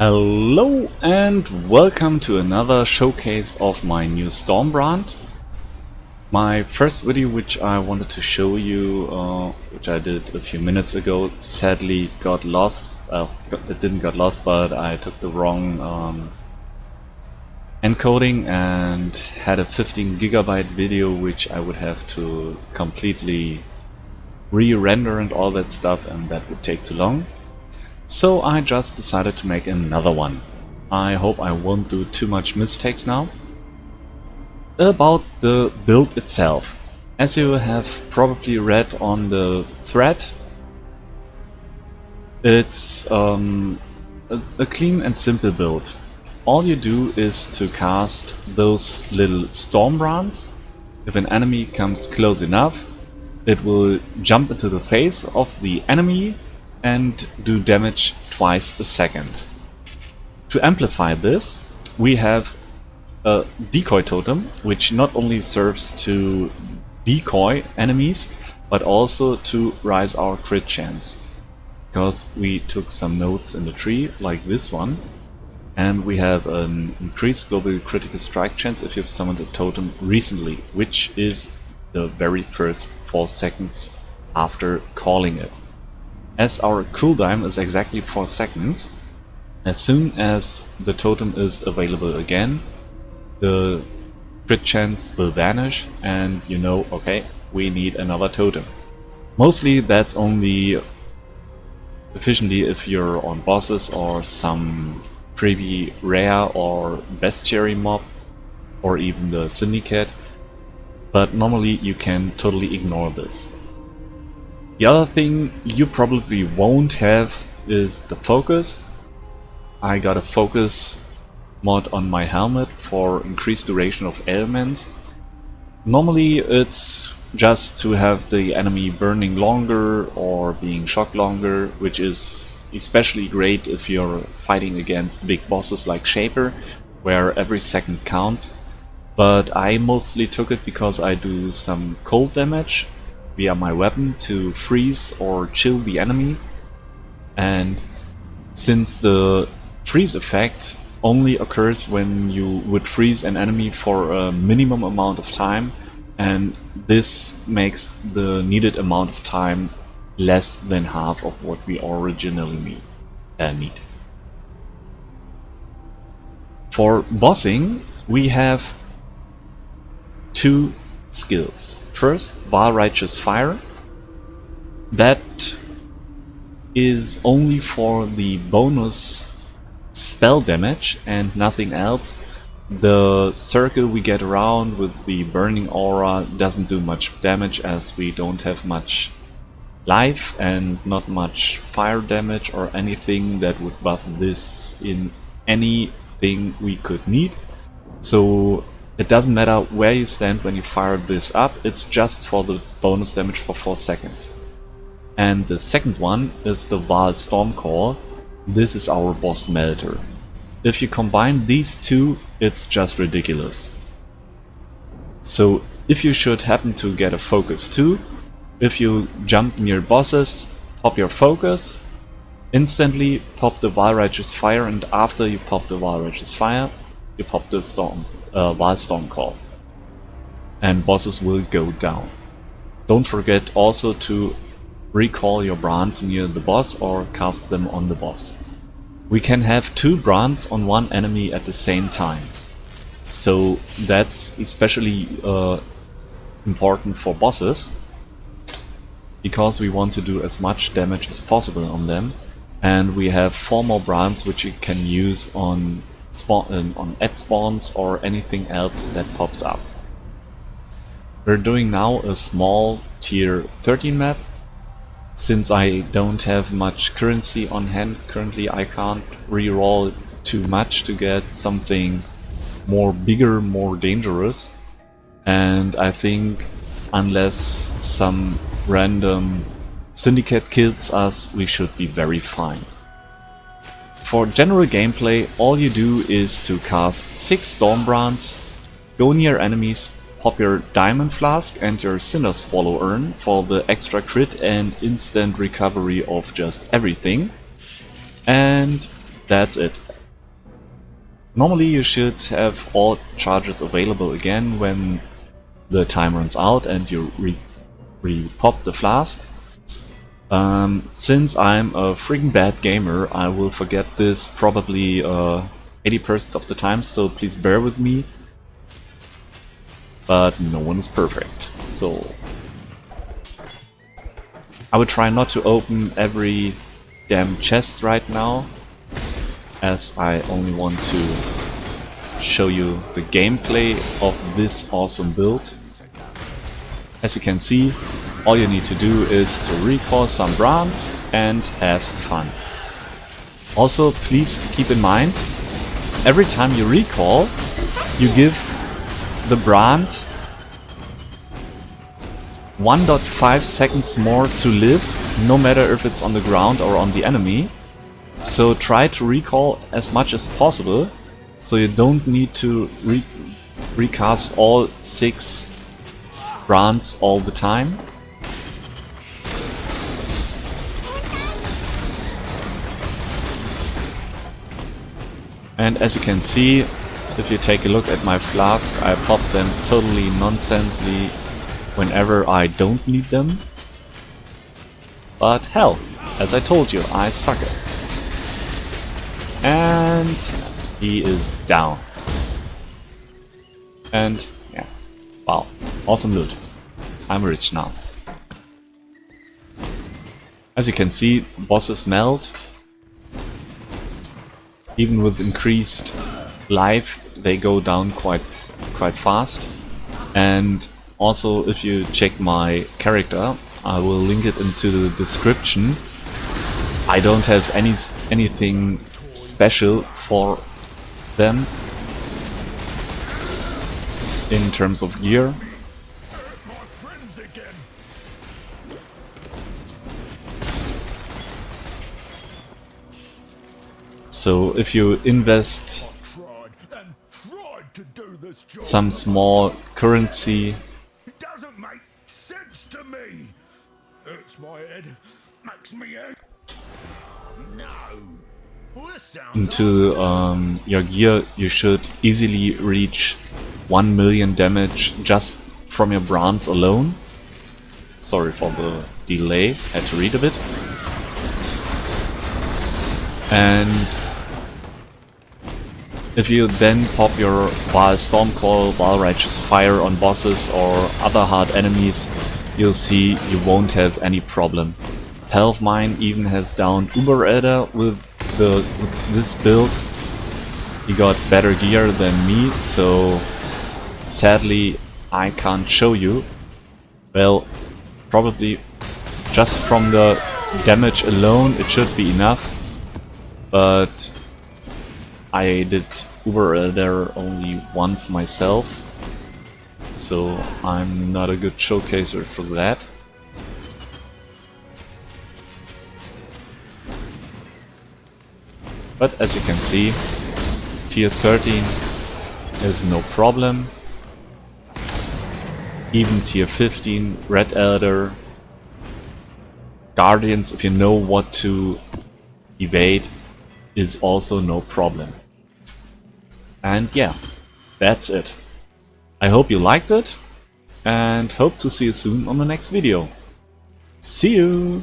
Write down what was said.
Hello and welcome to another showcase of my new Storm brand. My first video which I wanted to show you, which I did a few minutes ago, sadly got lost. Well, it didn't get lost, but I took the wrong encoding and had a 15 GB video which I would have to completely re-render and all that stuff, and that would take too long. So I just decided to make another one. I hope I won't do too much mistakes now. About the build itself. As you have probably read on the thread, it's a clean and simple build. All you do is to cast those little storm brands. If an enemy comes close enough, it will jump into the face of the enemy and do damage twice a second. To amplify this, we have a Decoy Totem, which not only serves to decoy enemies, but also to rise our crit chance. Because we took some notes in the tree, like this one, and we have an increased global critical strike chance if you've summoned a totem recently, which is the very first 4 seconds after calling it. As our cooldown is exactly 4 seconds, as soon as the totem is available again, the crit chance will vanish and you know, okay, we need another totem. Mostly that's only efficiently if you're on bosses or some pretty rare or bestiary mob or even the syndicate, but normally you can totally ignore this. The other thing you probably won't have is the focus. I got a focus mod on my helmet for increased duration of ailments. Normally it's just to have the enemy burning longer or being shocked longer, which is especially great if you're fighting against big bosses like Shaper, where every second counts. But I mostly took it because I do some cold damage via my weapon to freeze or chill the enemy, and since the freeze effect only occurs when you would freeze an enemy for a minimum amount of time, and this makes the needed amount of time less than half of what we originally need. For bossing we have 2 skills. First, Val Righteous Fire. That is only for the bonus spell damage and nothing else. The circle we get around with the burning aura doesn't do much damage, as we don't have much life and not much fire damage or anything that would buff this in anything we could need. So it doesn't matter where you stand when you fire this up, it's just for the bonus damage for 4 seconds. And the second one is the Val Stormcall. This is our boss melter. If you combine these two, it's just ridiculous. So if you should happen to get a focus too, if you jump near bosses, pop your focus, instantly pop the Val Righteous Fire, and after you pop the Val Righteous Fire, you pop the Val Stormcall, and bosses will go down. Don't forget also to recall your brands near the boss or cast them on the boss. We can have 2 brands on one enemy at the same time, so that's especially important for bosses, because we want to do as much damage as possible on them, and we have 4 more brands which you can use on add spawns or anything else that pops up. We're doing now a small tier 13 map. Since I don't have much currency on hand currently, I can't reroll too much to get something more bigger, more dangerous, and I think unless some random syndicate kills us, we should be very fine. For general gameplay, all you do is to cast 6 Storm Brands, go near enemies, pop your Diamond Flask and your Cinder Swallow Urn for the extra crit and instant recovery of just everything, and that's it. Normally you should have all charges available again when the time runs out and you re-pop the flask. Since I'm a freaking bad gamer, I will forget this probably 80% of the time, so please bear with me. But no one is perfect, so I would try not to open every damn chest right now, as I only want to show you the gameplay of this awesome build. As you can see, all you need to do is to recall some brands and have fun. Also, please keep in mind, every time you recall, you give the brand 1.5 seconds more to live, no matter if it's on the ground or on the enemy. So try to recall as much as possible, so you don't need to recast all 6 brands all the time. And as you can see, if you take a look at my flasks, I pop them totally nonsensely whenever I don't need them. But hell, as I told you, I suck it. And he is down. And yeah, wow, awesome loot. I'm rich now. As you can see, bosses melt. Even with increased life, they go down quite fast. And also, if you check my character, I will link it into the description. I don't have anything special for them in terms of gear. So if you invest some small currency it doesn't make sense to me. Hurts my head, makes me ache. No. Well, this sounds into your gear, you should easily reach 1 million damage just from your brands alone. Sorry for the delay, had to read a bit. And if you then pop your Vaal Stormcall, Vaal Righteous Fire on bosses or other hard enemies, you'll see you won't have any problem. Pal of mine even has downed Uber Elder with this build. He got better gear than me, so sadly I can't show you. Well, probably just from the damage alone it should be enough, but I did Uber Elder only once myself, so I'm not a good showcaser for that. But as you can see, tier 13 is no problem. Even tier 15, Red Elder, Guardians, if you know what to evade, is also no problem. And yeah, that's it. I hope you liked it, and hope to see you soon on the next video. See you!